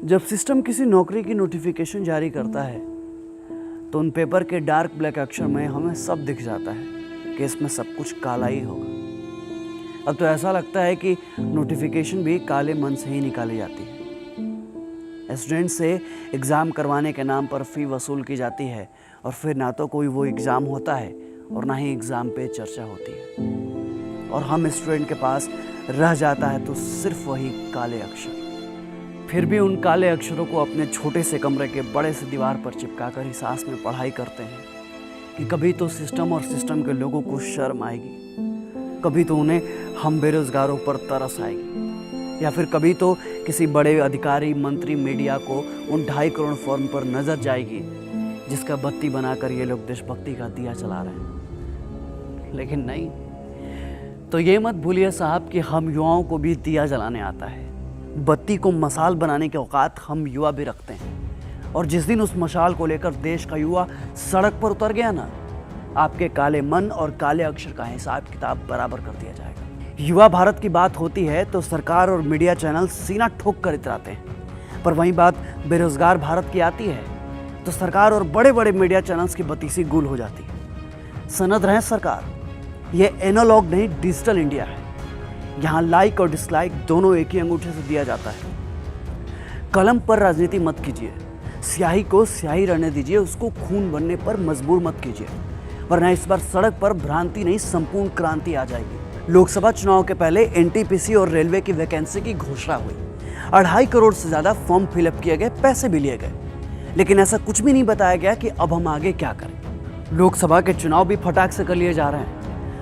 जब सिस्टम किसी नौकरी की नोटिफिकेशन जारी करता है तो उन पेपर के डार्क ब्लैक अक्षर में हमें सब दिख जाता है कि इसमें सब कुछ काला ही होगा। अब तो ऐसा लगता है कि नोटिफिकेशन भी काले मन से ही निकाली जाती है। स्टूडेंट से एग्ज़ाम करवाने के नाम पर फ़ी वसूल की जाती है और फिर ना तो कोई वो एग्ज़ाम होता है और ना ही एग्ज़ाम पे चर्चा होती है, और हम स्टूडेंट के पास रह जाता है तो सिर्फ वही काले अक्षर। फिर भी उन काले अक्षरों को अपने छोटे से कमरे के बड़े से दीवार पर चिपका कर ही सांस में पढ़ाई करते हैं कि कभी तो सिस्टम और सिस्टम के लोगों को शर्म आएगी, कभी तो उन्हें हम बेरोजगारों पर तरस आएगी, या फिर कभी तो किसी बड़े अधिकारी मंत्री मीडिया को उन 2.5 करोड़ फॉर्म पर नजर जाएगी जिसका बत्ती बनाकर ये लोग देशभक्ति का दिया चला रहे हैं। लेकिन नहीं, तो ये मत भूलिए साहब कि हम युवाओं को भी दिया जलाने आता है। बत्ती को मसाल बनाने के औकात हम युवा भी रखते हैं, और जिस दिन उस मशाल को लेकर देश का युवा सड़क पर उतर गया ना, आपके काले मन और काले अक्षर का हिसाब किताब बराबर कर दिया जाएगा। युवा भारत की बात होती है तो सरकार और मीडिया चैनल सीना ठोक कर इतराते हैं, पर वहीं बात बेरोजगार भारत की आती है तो सरकार और बड़े बड़े मीडिया चैनल्स की बत्ती गुल हो जाती है। सनद रहे सरकार, ये एनालॉग नहीं डिजिटल इंडिया है। यहाँ लाइक और डिसलाइक दोनों एक ही अंगूठे से दिया जाता है। कलम पर राजनीति मत कीजिए, स्याही को स्याही रहने दीजिए, उसको खून बनने पर मजबूर मत कीजिए, वरना इस बार सड़क पर भ्रांति नहीं संपूर्ण क्रांति आ जाएगी। लोकसभा चुनाव के पहले एनटीपीसी और रेलवे की वैकेंसी की घोषणा हुई, 2.5 करोड़ से ज्यादा फॉर्म फिलअप किए गए, पैसे भी लिए गए, लेकिन ऐसा कुछ भी नहीं बताया गया कि अब हम आगे क्या करें। लोकसभा के चुनाव भी फटाक से कर लिए जा रहे हैं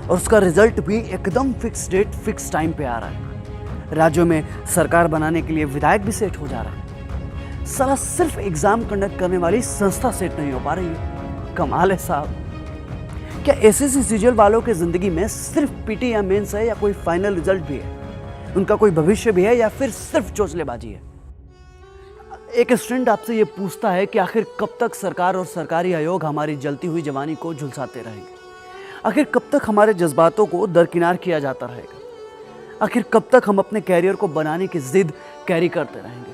और उसका रिजल्ट भी एकदम फिक्स डेट फिक्स टाइम पे आ रहा है। राज्यों में सरकार बनाने के लिए विधायक भी सेट हो जा रहा है। साला सिर्फ एग्जाम कंडक्ट करने वाली संस्था सेट नहीं हो पा रही है। कमाल है साहब। क्या एसएससी सीजीएल वालों की जिंदगी में सिर्फ पीटी या मेंस है, या कोई फाइनल रिजल्ट भी है? उनका कोई भविष्य भी है, या फिर सिर्फ चोचलेबाजी है? एक स्टूडेंट आपसे ये पूछता है कि आखिर कब तक सरकार और सरकारी आयोग हमारी जलती हुई जवानी को झुलसाते रहेंगे? आखिर कब तक हमारे जज्बातों को दरकिनार किया जाता रहेगा? आखिर कब तक हम अपने कैरियर को बनाने की जिद कैरी करते रहेंगे?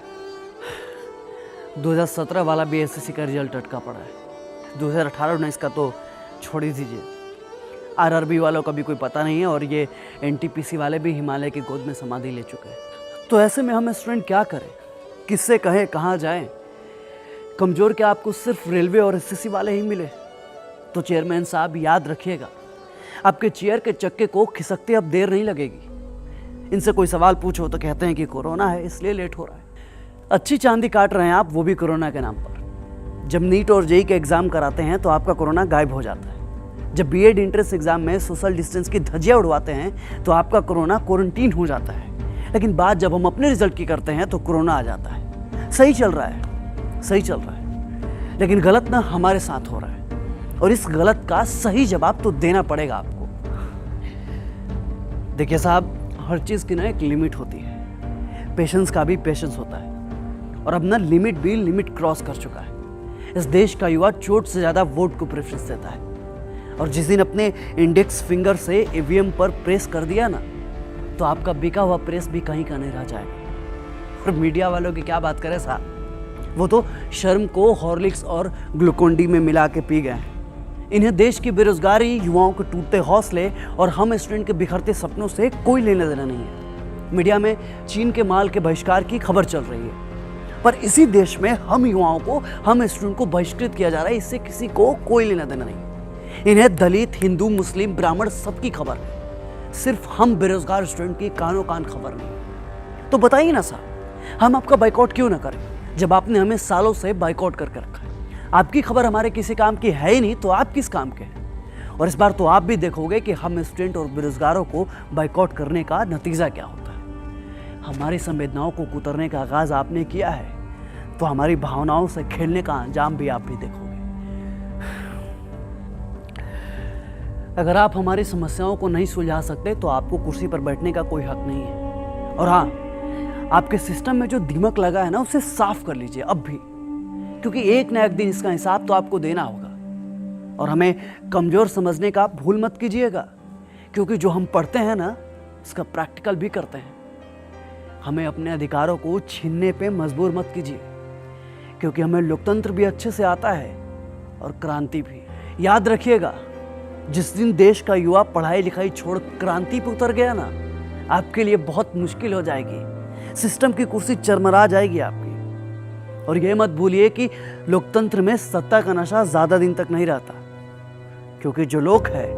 2017 वाला भी एसएससी का रिजल्ट अटका पड़ा है। 2018-19 का तो छोड़ ही दीजिए। आरआरबी वालों का भी कोई पता नहीं है, और ये एनटीपीसी वाले भी हिमालय की गोद में समाधि ले चुके हैं। तो ऐसे में हम स्टूडेंट क्या करें? किससे कहें, कहाँ जाएं? कमजोर क्या आपको सिर्फ रेलवे और एसएससी वाले ही मिले? तो चेयरमैन साहब याद रखिएगा, आपके चेयर के चक्के को खिसकते अब देर नहीं लगेगी। इनसे कोई सवाल पूछो तो कहते हैं कि कोरोना है इसलिए लेट हो रहा है। अच्छी चांदी काट रहे हैं आप, वो भी कोरोना के नाम पर। जब नीट और जेईई के एग्जाम कराते हैं तो आपका कोरोना गायब हो जाता है। जब बीएड एंट्रेंस एग्जाम में सोशल डिस्टेंस की धज्जियां उड़वाते हैं तो आपका कोरोना क्वारंटीन हो जाता है। लेकिन बात जब हम अपने रिजल्ट की करते हैं तो कोरोना आ जाता है। सही चल रहा है, सही चल रहा है, लेकिन गलत ना हमारे साथ हो रहा है, और इस गलत का सही जवाब तो देना पड़ेगा आपको। देखिए साहब, हर चीज की ना एक लिमिट होती है। पेशेंस का भी पेशेंस होता है, और अब ना लिमिट भी लिमिट क्रॉस कर चुका है। इस देश का युवा चोट से ज्यादा वोट को प्रेफरेंस देता है, और जिस दिन अपने इंडेक्स फिंगर से ईवीएम पर प्रेस कर दिया ना, तो आपका बिका हुआ प्रेस भी कहीं का नहीं रह जाएगा। और मीडिया वालों की क्या बात करें साहब, वो तो शर्म को हॉर्लिक्स और ग्लूकोन डी में मिला के पी गए हैं। इन्हें देश की बेरोजगारी, युवाओं के टूटते हौसले और हम स्टूडेंट के बिखरते सपनों से कोई लेना देना नहीं है। मीडिया में चीन के माल के बहिष्कार की खबर चल रही है, पर इसी देश में हम युवाओं को, हम स्टूडेंट को बहिष्कृत किया जा रहा है। इससे किसी को कोई लेना देना नहीं। इन्हें दलित, हिंदू, मुस्लिम, ब्राह्मण सबकी खबर है, सिर्फ हम बेरोजगार स्टूडेंट की कानों कान खबर नहीं। तो बताइए ना साहब, हम आपका बाइकआउट क्यों ना करें, जब आपने हमें सालों से बाइकआउट करके रखा है? आपकी खबर हमारे किसी काम की है ही नहीं, तो आप किस काम के हैं? और इस बार तो आप भी देखोगे कि हम स्टूडेंट और बेरोजगारों को बाइकआउट करने का नतीजा क्या होता है। हमारी संवेदनाओं को कुतरने का आगाज आपने किया है, तो हमारी भावनाओं से खेलने का अंजाम भी आप भी देखोगे। अगर आप हमारी समस्याओं को नहीं सुलझा सकते तो आपको कुर्सी पर बैठने का कोई हक नहीं है। और हाँ, आपके सिस्टम में जो दीमक लगा है ना, उसे साफ कर लीजिए अब भी, क्योंकि एक न एक दिन इसका हिसाब तो आपको देना होगा। और हमें कमजोर समझने का भूल मत कीजिएगा, क्योंकि जो हम पढ़ते हैं ना, उसका प्रैक्टिकल भी करते हैं। हमें अपने अधिकारों को छीनने पे मजबूर मत कीजिए, क्योंकि हमें लोकतंत्र भी अच्छे से आता है और क्रांति भी। याद रखिएगा, जिस दिन देश का युवा पढ़ाई लिखाई छोड़ क्रांति पर उतर गया ना, आपके लिए बहुत मुश्किल हो जाएगी। सिस्टम की कुर्सी चरमरा जाएगी आपकी। और ये मत भूलिए कि लोकतंत्र में सत्ता का नशा ज्यादा दिन तक नहीं रहता, क्योंकि जो लोक है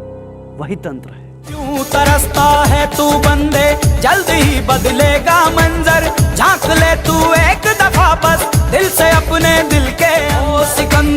वही तंत्र है। क्यों तरसता है तू बंदे, जल्द ही बदलेगा मंजर। झांक ले तू एक दफा बस दिल से अपने दिल के। ओ सिकंदर